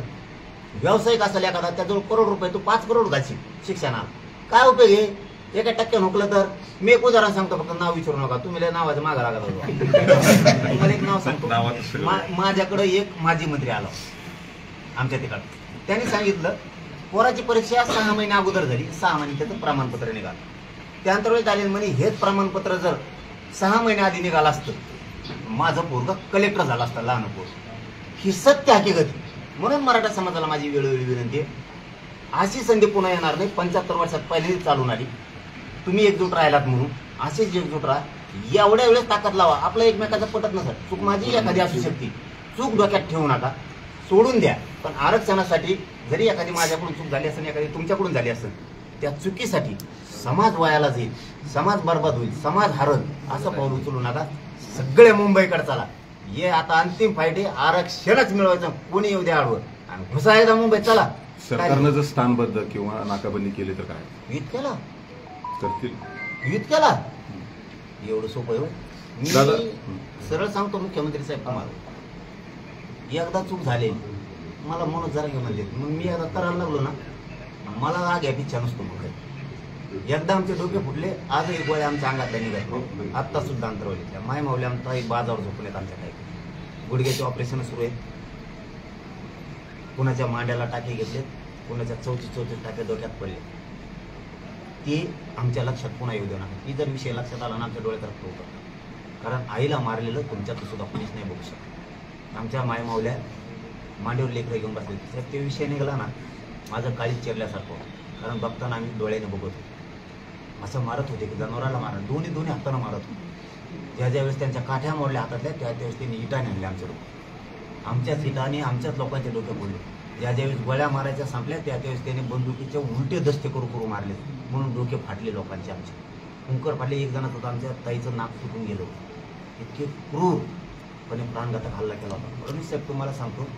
व्यावसायिक असेल एखादा, त्याजवळ करोड रुपये, तू 5 करोड घालशील शिक्षणाला, काय उपयोग आहे. 1% हुकलं तर. मी एक उदाहरण सांगतो, फक्त नाव विचारू नका. तुम्ही नावाचं मागा लागत होतो. तुम्हाला एक नाव सांगतो. माझ्याकडे एक माजी मंत्री आला आमच्या तिकडं. त्यांनी सांगितलं, पोराची परीक्षा 6 महिने अगोदर झाली, 6 महिने त्याचं प्रमाणपत्र निघालं. त्यानंतर झाले म्हणे, हेच प्रमाणपत्र जर 6 महिने आधी निघालं असतं, माझं पोरगं कलेक्टर झालं असतं, लहान पोर. ही सत्य हकीकत. म्हणून मराठा समाजाला माझी वेळोवेळी विनंती आहे, अशी संधी पुन्हा येणार नाही. 75 वर्षात पहिली चालून आली. तुम्ही एकजूट राहिलात म्हणून अशीच एकजूट राहा. एवढ्या वेळेस ताकद लावा. आपलं एकमेकाचं पटत नसत, चूक माझी एखादी असू शकते, चूक डोक्यात ठेवू नका, सोडून द्या. पण आरक्षणासाठी जरी एखादी माझ्याकडून चूक झाली असेल, एखादी तुमच्याकडून झाली असेल, त्या चुकीसाठी समाज वायाला जाईल, समाज बर्बाद होईल, समाज हरल, असं पाऊल उचलू नका. सगळे मुंबईकडे चला. हे आता अंतिम फाईट आहे. आरक्षणच मिळवायचं, कोणी येऊ द्या आडवं आणि घुसायला मुंबईत चला. सरकारनं जर स्थानबद्ध किंवा नाकाबंदी केली तर काय इतक्याला करतील? इतक्याला एवढं सोपं आहे. दादा, मी सरळ सांगतो मुख्यमंत्री साहेब तुम्हाला, एकदा चूक झाली, मला म्हणून जरा घेऊन म्हणले, मग मी आता करायला लागलो ना, मला राग या पिच्छा नसतो. मग एकदा आमचे डोके फुटले, आजही गोळ्या आमच्या अंगातल्या निघत. आत्ता सुद्धा अंतरवलीतल्या माय मावल्या आमचा एक बाजावर झोपून येत. आमच्या काही गुडघ्याचे ऑपरेशन सुरू आहेत. कुणाच्या मांड्याला टाके घेतलेत, कुणाच्या 34 टाके डोक्यात पडले. ते आमच्या लक्षात पुन्हा येऊ देऊ नका. ही जर विषय लक्षात आला ना, आमच्या डोळ्यात रक्त होतं. कारण आईला मारलेलं तुमच्यात सुद्धा कोणीच नाही बघू शकत. आमच्या माय मावल्या मांडीवर लेकरं घेऊन बसले. ते विषय निघाला ना, माझं काळीच चिरल्यासारखं होतं. कारण बघताना आम्ही डोळ्याने बघत होतो. असं मारत होते की जनावराला मारत, दोन्ही हातानं मारत होते. ज्यावेळेस त्यांच्या काठ्या मोडल्या हातातल्या, त्यावेळेस त्यांनी इटाने आणले आमच्या डोकं. आमच्याच इटाने आमच्याच लोकांचे डोके फोडले. ज्यावेळेस गोळ्या मारायच्या संपल्या, त्यावेळेस त्यांनी बंदुकीचे उलटे दस्ते करू मारले, म्हणून डोके फाटले लोकांचे. आमचे कुंकर फाटले. एक जणात होता आमच्या ताईचं नाक फुटून गेलं. इतके क्रूरपणे प्राणघातक हल्ला केला होता. म्हणून साहेब तुम्हाला सांगतो,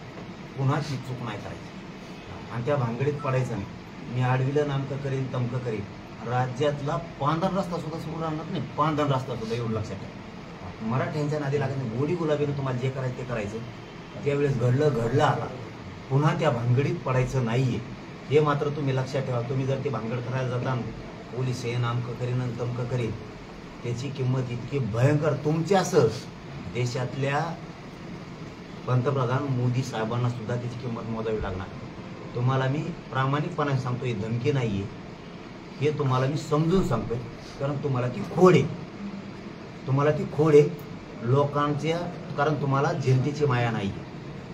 कुणाची चूक नाही करायची आणि त्या भानगडीत पडायचं नाही. मी आडविलं नामकं करीन, तमकं करीन. राज्यातला पांढरा रस्ता सुद्धा सुरू राहणार नाही. पांढरा रस्ता सुद्धा, एवढं लक्षात ठेवा. मराठ्यांच्या नादी लागायचं, गोडी गुलाबीनं तुम्हाला जे करायचं ते करायचं. त्यावेळेस घडलं आता. पुन्हा त्या भानगडीत पडायचं नाहीये, हे मात्र तुम्ही लक्षात ठेवा. तुम्ही जर ते भानगड करायला जाता, पोलीस हे नामकं करीन आणि तमकं करीन, त्याची किंमत इतकी भयंकर तुमची असं देशातल्या पंतप्रधान मोदी साहेबांना सुद्धा त्याची किंमत मोजावी लागणार. तुम्हाला मी प्रामाणिकपणाने सांगतो, ही धमकी नाही आहे, हे तुम्हाला मी समजून सांगतोय, कारण तुम्हाला ती खोड आहे. तुम्हाला ती खोड आहे लोकांच्या, कारण तुम्हाला जनतेची माया नाही.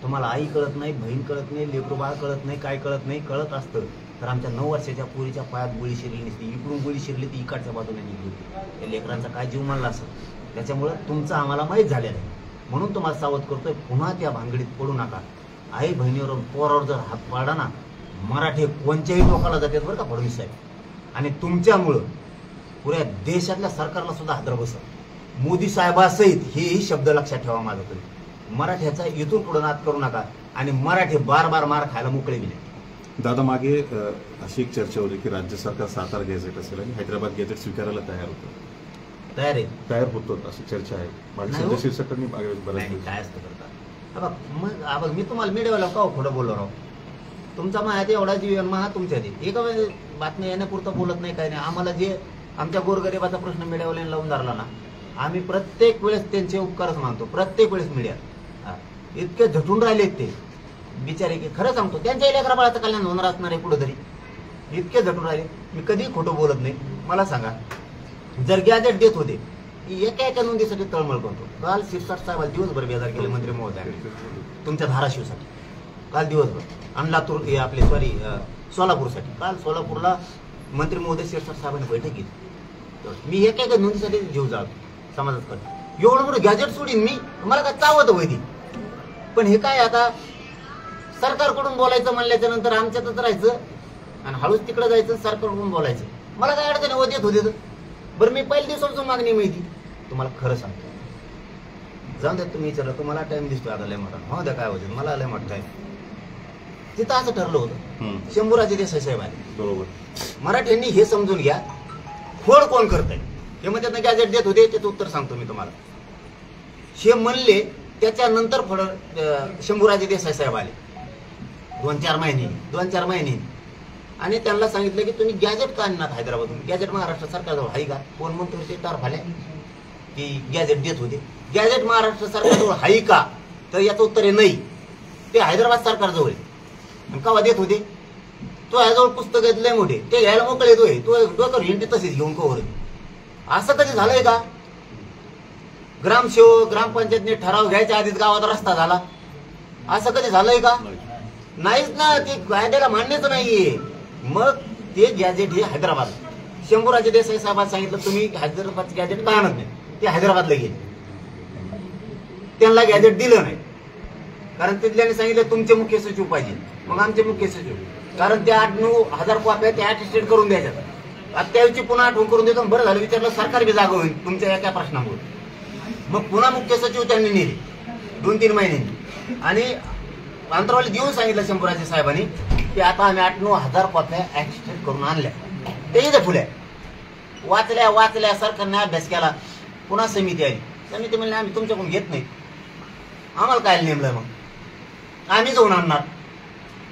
तुम्हाला आई कळत नाही, बहीण कळत नाही, लेकरू बाळ कळत नाही, काय कळत नाही. कळत असतं तर आमच्या 9 वर्षाच्या पोरीच्या पायात गोळी शिरली नसती, इकडून गोळी शिरली ती इकडच्या बाजूने निघली होती. या लेकरांचा काय जीव मानला असं. त्याच्यामुळं तुमचं आम्हाला माहीत झालेलं आहे, म्हणून तुम्हाला सावध करतोय, पुन्हा त्या भानगडीत पडू नका. आई बहिणीवर पोरावर जर हात पाडला ना, मराठी कोणत्याही लोकांना जातात बरं का फडणवीस साहेब. आणि तुमच्यामुळं पुऱ्या देशातल्या सरकारला सुद्धा हादर बसत. मोदी साहेबासहित हेही शब्द लक्षात ठेवा माझा तुम्ही. मराठ्याचा इथून पुढे नाद करू नका आणि मराठी बार बार मार खायला मोकळे गेले. दादा, मागे अशी एक चर्चा होती की राज्य सरकार सातारा गॅझेट असेल आणि हैदराबाद गॅझेट स्वीकारायला तयार होतं. तयार होतो अशी चर्चा आहे. माझी संजय शिरसाटांनी काय असतं करता. मग मी तुम्हाला मीडियाला का खोटं बोललो राव. तुमचा माहिती एवढा जीवन महा तुमच्या एका बातम्या येण्यापुरतं बोलत नाही, काय नाही. आम्हाला जे आमच्या गोरगरिबाचा प्रश्न मीडियावाल्यांनी लावून धरला ना, आम्ही प्रत्येक वेळेस त्यांचे उपकारच मानतो. प्रत्येक वेळेस मीडिया इतके झटून राहिलेत ते बिचारे की खरं सांगतो, त्यांच्या लेकरा बाळाचं कल्याण होणार असणार आहे कुठंतरी. इतके झटून राहिले, मी कधीही खोटं बोलत नाही. मला सांगा, जर गॅजेट देत होते एका नोंदीसाठी तळमळ करतो. काल शिरसाट साहेब दिवसभर बेजार केले मंत्री महोदयाने तुमच्या धाराशिवसाठी, काल दिवसभर. आणि लातूर आपले सोलापूरसाठी. काल सोलापूरला मंत्री महोदय शिरसाट साहेबांनी बैठक घेतली. मी एका नोंदीसाठी जीव जातो समाजात करतो. एवढं मोठं गॅजेट सोडीन मी, मला काय चावत होती. पण हे काय आता सरकारकडून बोलायचं म्हणल्याच्या नंतर आमच्यातच राहायचं आणि हळूच तिकडे जायचं, सरकारकडून बोलायचं. मला काय अडचण देत होते. बरं, मी पहिल्या दिवसापासून मागणी माहिती तुम्हाला खरं सांगतो. जाऊन द्या, तुम्ही विचारलं, तुम्हाला टाइम दिसतोय आता लय मोठा. हो द्या, काय होतं, मला लय मोठा आहे. तिथं असं ठरलं होतं. शंभूराजे देसाई साहेब आहे बरोबर. मराठ्यांनी हे समजून घ्या, खोड कोण करताय हे मग त्यांना गॅजेट देत होते. त्याचं उत्तर सांगतो मी तुम्हाला. हे म्हणले त्याच्यानंतर शंभूराजे देसाई साहेब आले 2-4 महिने आणि त्यांना सांगितलं की तुम्ही गॅजेट का आणणार हैदराबादून. गॅजेट महाराष्ट्र सरकारजवळ आहे का. कोण म्हणतो ते टार फाल्या की गॅजेट देत होते. गॅजेट महाराष्ट्र सरकारजवळ आहे का, तर याचं उत्तर आहे नाही. ते हैदराबाद सरकारजवळ आहे. केव्हा देत होते. तो ह्याजवळ पुस्तक आहेत लय मोठे, ते घ्यायला मोकळे येतोय. तो डोक्यावर हिंडी तसेच घेऊन कवर. असं कधी झालंय का. ग्रामसेवक ग्रामपंचायतने ठराव घ्यायच्या आधीच गावात रस्ता झाला, असं कधी झालंय का. नाहीच ना. ते कायद्याला मान्यच नाहीये. मग ते गॅजेट हे हैदराबाद. शंभूराजे देसाई साहेबांनी सांगितलं तुम्ही हैदराबादचं गॅजेट का आणत नाही. ते हैदराबादला गेले, त्यांना गॅजेट दिलं नाही. कारण तिथल्याने सांगितलं तुमचे मुख्य सचिव पाहिजे. मग आमचे मुख्य सचिव, कारण त्या 8-9 हजार कॉप्या त्या अटेस्टेड करून द्यायच्यात. त्यावेळी पुन्हा आठवण करून देतो. बरं झालं विचारलं, सरकार बी जागा होईल तुमच्या एका प्रश्नामुळे. मग पुन्हा मुख्य सचिव त्यांनी नेले 2-3 महिन्यांनी आणि अंतरावली देऊन सांगितलं शंभूराजे साहेबांनी की आता आम्ही 8-9 हजार कॉप्या ऍक्सिडेंट करून आणल्या. ते इथे फुल्या वाचल्या सरकारने अभ्यास केला. पुन्हा समिती आली. समिती म्हणली आम्ही तुमच्याकडून घेत नाही. आम्हाला काय नेमलं, मग आम्ही जाऊन आणणार.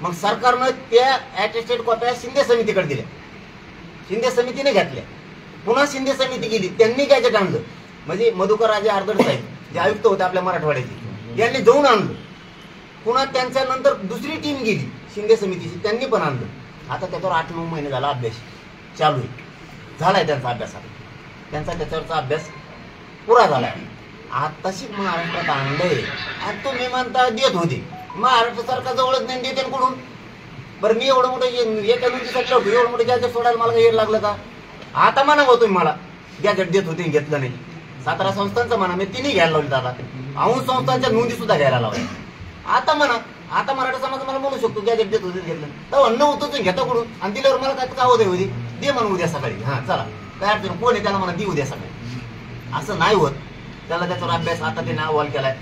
मग सरकारनं त्या ऍटेस्टेड कॉप्या शिंदे समितीकडे दिल्या. शिंदे समितीने घेतल्या. पुन्हा शिंदे समिती गेली, त्यांनी गॅजेट आणलं. म्हणजे मधुकर राजे आर्दड साहेब जे आयुक्त होते आपल्या मराठवाड्याचे, यांनी जाऊन आणलं. पुन्हा त्यांच्या नंतर दुसरी टीम गेली शिंदे समितीची, त्यांनी पण आणलं. आता त्याच्यावर 8-9 महिने झाला अभ्यास चालू आहे. झालाय त्यांचा अभ्यास. त्यांचा त्याच्यावरचा अभ्यास पुरा झालाय. आताशी महाराष्ट्रात आणलंय आणि तुम्ही म्हणता देत होते. महाराष्ट्र सरकार जवळच नाही, देते कुठून. बरं, मी एवढं मोठं एका नोंदीसाठी होतो, एवढं मोठं गॅजेट सोडायला मला काही लागलं का. आता म्हणा हो तुम्ही मला गॅजेट देत होते घेतलं नाही. सातारा संस्थांचं म्हणा, मी तिन्ही घ्यायला लावले. दादा औंध संस्थांच्या नोंदी सुद्धा घ्यायला लावल्या. आता म्हणा, आता मराठा समाज मला म्हणू शकतो गॅजेट देत होते घेतलं, तर अन्न होतं घेता कडून आणि दिल्यावर मला काय कावत होती दे म्हणून उद्या सकाळी. हा चला काय अडचण, कोण आहे त्याला म्हणा दे उद्या सकाळी. असं नाही होत. त्याला त्याच्यावर अभ्यास आता त्याने अहवाल केलाय,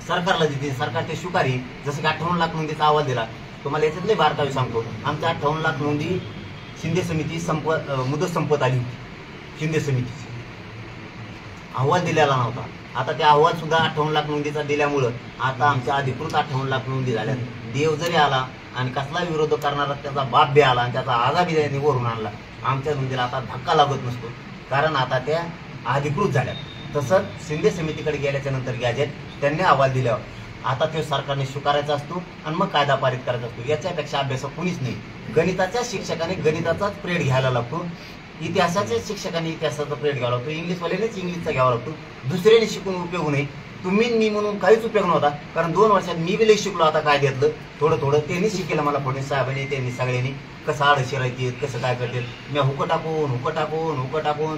सरकारला देते. सरकार ते स्वीकारी. जसं की 58 लाख नोंदीचा अहवाल दिला. तुम्हाला याच्यातले बारकावी सांगतो. आमच्या 58 लाख नोंदी शिंदे समिती मुदत संपत आली होती. शिंदे समितीची अहवाल दिलेला नव्हता. आता त्या अहवाल सुद्धा 58 लाख नोंदीचा दिल्यामुळं आता आमच्या अधिकृत 58 लाख नोंदी झाल्या. देव जरी आला आणि कसला विरोध करणारा त्याचा बाप बी आला आणि त्याचा आजाबी वरून आणला, आमच्या नोंदीला आता धक्का लागत नसतो. कारण आता त्या अधिकृत झाल्या. तसंच शिंदे समितीकडे गेल्याच्या नंतर गॅजेट त्यांनी अहवाल दिल्यावर आता ते सरकारने स्वीकारायचा असतो आणि मग कायदा पारित करायचा असतो. याच्यापेक्षा अभ्यासक कुणीच नाही. गणिताच्या शिक्षकाने गणिताचाच पिरियड घ्यायला लागतो, इतिहासाच्या शिक्षकांनी इतिहासाचा पिरियड घ्यावा लागतो, इंग्लिशवाल्यानेच इंग्लिशचा घ्यावा लागतो. दुसऱ्याने शिकून उपयोग नाही. तुम्ही मी म्हणून काहीच उपयोग नव्हता, कारण 2 वर्षात मी बी लई शिकलो. आता काय घेतलं थोडं थोडं त्यांनी शिकेलं मला, फडणवीस साहेबांनी त्यांनी सगळ्यांनी कसं आडशिरायची कसं काय करतील. मी हुकं टाकून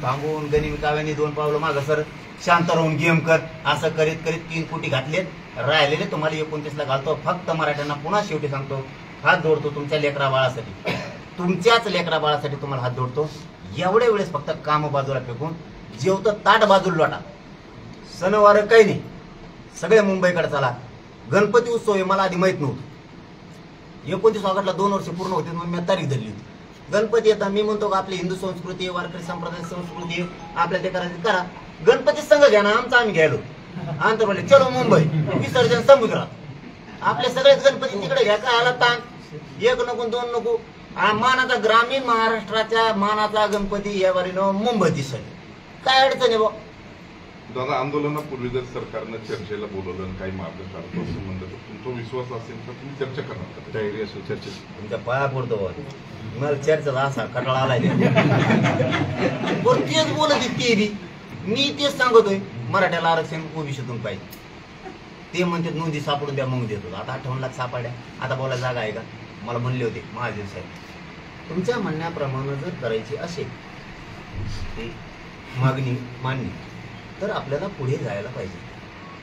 थांबून गणित काव्याने 2 पावलं मागं सर, शांत राहून गेम कर, असं करीत करीत 3 कोटी घातलेत. राहिलेले तुम्हाला 29ला घालतो. फक्त मराठ्यांना पुन्हा शेवटी सांगतो, हात जोडतो तुमच्या लेकरा बाळासाठी, तुमच्याच लेकरा बाळासाठी तुम्हाला हात जोडतो. एवढ्या वेळेस फक्त काम बाजूला फेकून जेवतं ताट बाजूला लोटा. सणवार काही नाही, सगळे मुंबईकडे चला. गणपती उत्सव हे मला आधी माहित नव्हतं. 29 ऑगस्टला 2 वर्ष पूर्ण होते म्हणून मी तारीख धरली होती. गणपती येतात, मी म्हणतो का आपली हिंदू संस्कृती वारकरी संप्रदाय संस्कृती आपल्या ते करायचं करा. गणपती संघ घ्या ना, आमचा आम्ही घ्यायलो. आंतर म्हणले चलो मुंबई विसर्जन समुद्रात. आपले सगळेच गणपती तिकडे घ्या, काय आला ताण. 1 नको 2 नको. मानाचा ग्रामीण महाराष्ट्राच्या मानाचा गणपती या वारीनं मुंबईत दिसत. काय अडचण आहे बा. दादा, आंदोलनापूर्वी जर सरकारनं चर्चेला बोलवलं आणि काही मार्ग काढतो असं म्हणलं तर तुमचा विश्वास असेल तर तुम्ही चर्चा करणार का? तयारी असेल चर्चेची? तुमच्या पाया पडतो मला चर्चेचा असा कटाळा आलाय. तेच बोलत ते बी मी तेच सांगतोय, मराठ्याला आरक्षण ओबीसीतून पाहिजे. ते म्हणते नोंदी सापडून द्या, मग देतो. आता 58 लाख सापडल्या, आता बोलायला जागा आहे का? मला म्हणले होते महादेव साहेब, तुमच्या म्हणण्याप्रमाणे जर करायची असेल ती मागणी मान्य, तर आपल्याला पुढे जायला पाहिजे.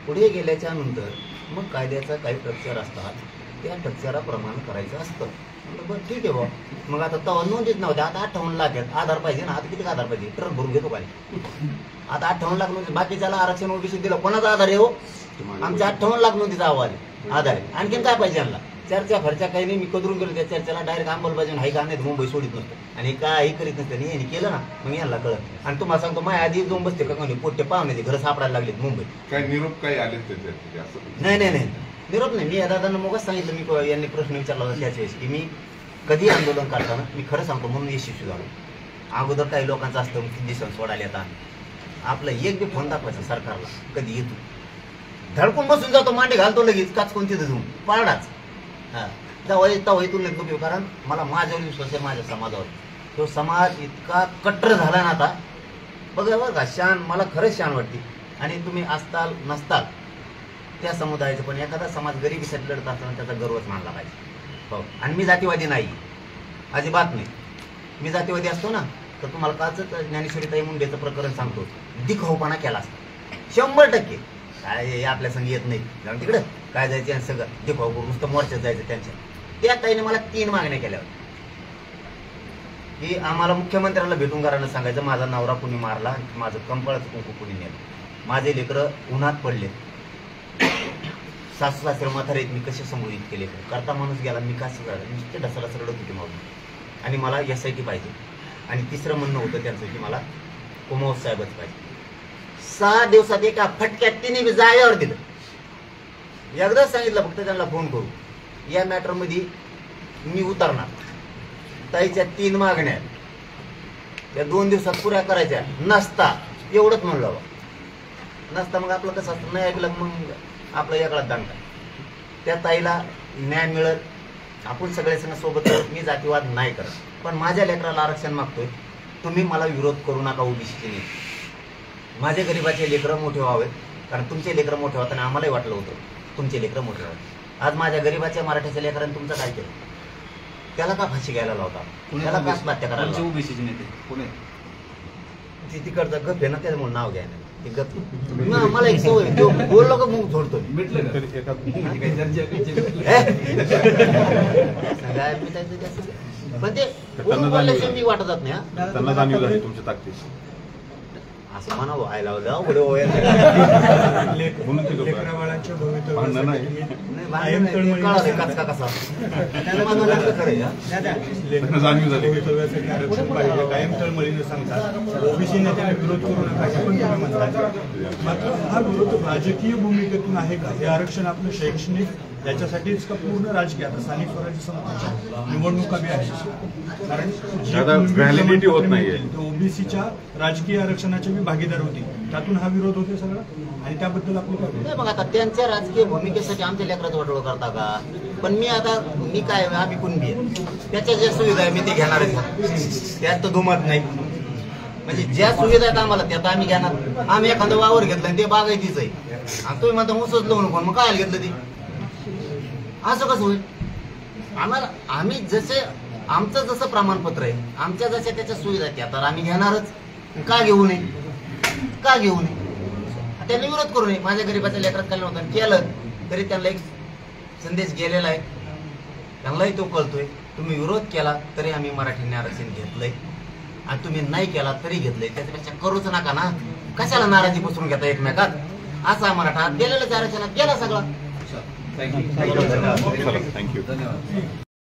पुढे गेल्याच्या नंतर मग कायद्याचा काही स्ट्रक्चर असतात, त्या स्ट्रक्चराप्रमाणे करायचं असतं. बरं ठीक आहे बा. मग आता तेव्हा नोंदीच नव्हत्या, आता 58 लाख आहेत. आधार पाहिजे ना. आता किती आधार पाहिजे? ट्रक भरून घेतो काय? आता 58 लाख नोंदी, बाकीच्याला आरक्षण ओबीसी दिलं. कोणाचा आधार आहे हो? आमच्या 58 लाख नोंदीचा अहवाल आधार आहे. आणखीन काय पाहिजे यांना? चर्चा खर्चा काही नाही. मी कदरून गेलो त्या चर्चेला, डायरेक्ट अंमलबजावणी हाय का नाही मुंबई सोडित नसतं आणि काही करीत नसतं. यांनी केलं ना, मग यांना कळत. आणि तुम्हाला सांगतो, माझ्या आधी जाऊन बसते का कोणी पोट्टे पाहुण्याचे घर सापडायला लागलेत मुंबईत. काय निरोप काही आले त्याच्यात? नाही निरोप नाही. मी या दादांना मगच सांगितलं, मी यांनी प्रश्न विचारला होता त्याच वेळेस, की मी कधी आंदोलन करताना मी खरं सांगतो म्हणून यशस्वी झालो. अगोदर काही लोकांचं असतं दिसन सोडायला येतात. आपलं एक बी फोन दाखवायचं सरकारला, कधी येतो धडकून बसून जातो, मांडी घालतो लगेच काचकून तिथं जाऊन पारडाच. हा तेव्हा इथून येतो. कारण मला माझ्यावर विश्वास आहे, माझ्या समाजावर. तो समाज इतका कट्टर झाला ना आता, बघा बघा शान, मला खरंच शान वाटते. आणि तुम्ही असताल नसताल त्या समुदायाचं, पण एखादा समाज गरिबीसाठी लढत असताना त्याचा गर्वच मानला पाहिजे. हो. आणि मी जातीवादी नाही, अजिबात नाही. मी जातीवादी असतो ना तर तुम्हाला कालच ज्ञानेश्वरीताई मुंडेचं प्रकरण सांगतो, दिखाऊपणा केला असता 100%. काय आपल्या संग येत नाही, जाऊन तिकडं काय जायचं आणि सगळं दिखाऊ करून नुसतं मोर्चात जायचं त्यांच्या. त्या ताईने मला 3 मागण्या केल्या होत्या की आम्हाला मुख्यमंत्र्याला भेटून करायला सांगायचं, माझा नवरा कुणी मारला, माझं कंपळाचं कुंकू कुणी नेलं, माझे लेकरं उन्हात पडले, सासू सासरे म्हातारे मी कसे संबोधित केले, करता माणूस गेला मी कसं झालं, नुसते ढसाला रडत होते मागून. आणि मला SIT पाहिजे. आणि तिसरं म्हणणं होतं त्यांचं की मला कुमावत साहेबच पाहिजे. 6 दिवसात एका फटक्यात तिने मी जागेवर दिलं. एकदाच सांगितलं फक्त त्यांना फोन करू, या मॅटरमध्ये मी उतरणार. ताईच्या 3 मागण्या त्या 2 दिवसात पुऱ्या करायच्या नसता, एवढंच म्हणलं नसता. मग आपलं कसं असतं, नाही ऐकलं मग आपलं याकडे दांडा. त्या ताईला न्याय मिळेल, आपण सगळ्याजण सोबत. मी जातीवाद नाही करत, पण माझ्या लेकराला आरक्षण मागतोय, तुम्ही मला विरोध करू नका. ओबीसीचे नाही, माझे गरिबाचे लेकरं मोठे व्हावेत, कारण तुमचे लेकरं मोठे होताना आम्हालाही वाटलं होतं तुमचे लेकरं मोठे व्हावे. आज माझ्या गरिबाच्या मराठ्याच्या लेकरांनी तुमचं काय केलं? त्याला का फाशी घ्यायला लावता? त्याला का आत्महत्या करायला? ओबीसीचे नेते पुणे तिकडचं गप आहे ना, त्याच्यामुळे नाव घ्या ते गप. मला एक सवय, तो बोललो का मग झोडतो. पण ते बोलल्याशिवाय मी वाटत नाही. त्यांना जाणीव झाली तुमच्या ताकदीची, असं म्हणावं व्हायला कसा जाणीव झाली. कायम तळमळीने सांगतात ओबीसी नेत्याने विरोध करू नका, पण तुम्ही म्हणता. मात्र हा विरोध राजकीय भूमिकेतून आहे का? हे आरक्षण आपलं शैक्षणिक याच्यासाठीच का पूर्ण राजकीय आता स्थानिक स्वराज्य संस्थांच्या निवडणुका बी आहेत कारण जी दादा, कुणबी validity होत प्रमाणपत्रे नाहीये. मिळतील, ते ओबीसीच्या राजकीय आरक्षणाचे बी भागीदार होते, त्यातून हा विरोध होते सगळा आणि त्याबद्दल आपलं काय नाही मग आता त्यांच्या राजकीय भूमिकेसाठी आमच्या लेकराचं वाटोळ करता का? पण मी काय आम्ही कुणबी आहे, त्याच्या ज्या सुविधा आहे मी ते घेणारच आहे. त्यात तर दुमत नाही. म्हणजे ज्या सुविधा आहेत आम्हाला त्यात आम्ही घेणार. आम्ही एखादं वावर घेतलं आणि ते बागायतीच आहे आणि तुम्ही म्हणता ऊसच लावू नको, मग काय घेतलं ते? असं कसं होईल? आम्ही जसे आमचं जसं प्रमाणपत्र आहे, आमच्या जशा त्याच्या सुविधा आहेत त्या तर आम्ही घेणारच. का घेऊ नये? का घेऊ नये? त्यांनी विरोध करू नये. माझ्या गरीबाच्या लेकरात कल्याण होतं केलं तरी त्यांना एक संदेश गेलेला आहे, त्यांनाही तो कळतोय. तुम्ही विरोध केला तरी आम्ही मराठीने आरक्षण घेतलंय आणि तुम्ही नाही केला तरी घेतलंय. त्याच्यापेक्षा करूच नका ना. कशाला नाराजी पसरून घेता एकमेकात? असा मराठा गेलेल्याच आरक्षणात गेला सगळा. थँक्यू. थँक्यू. धन्यवाद.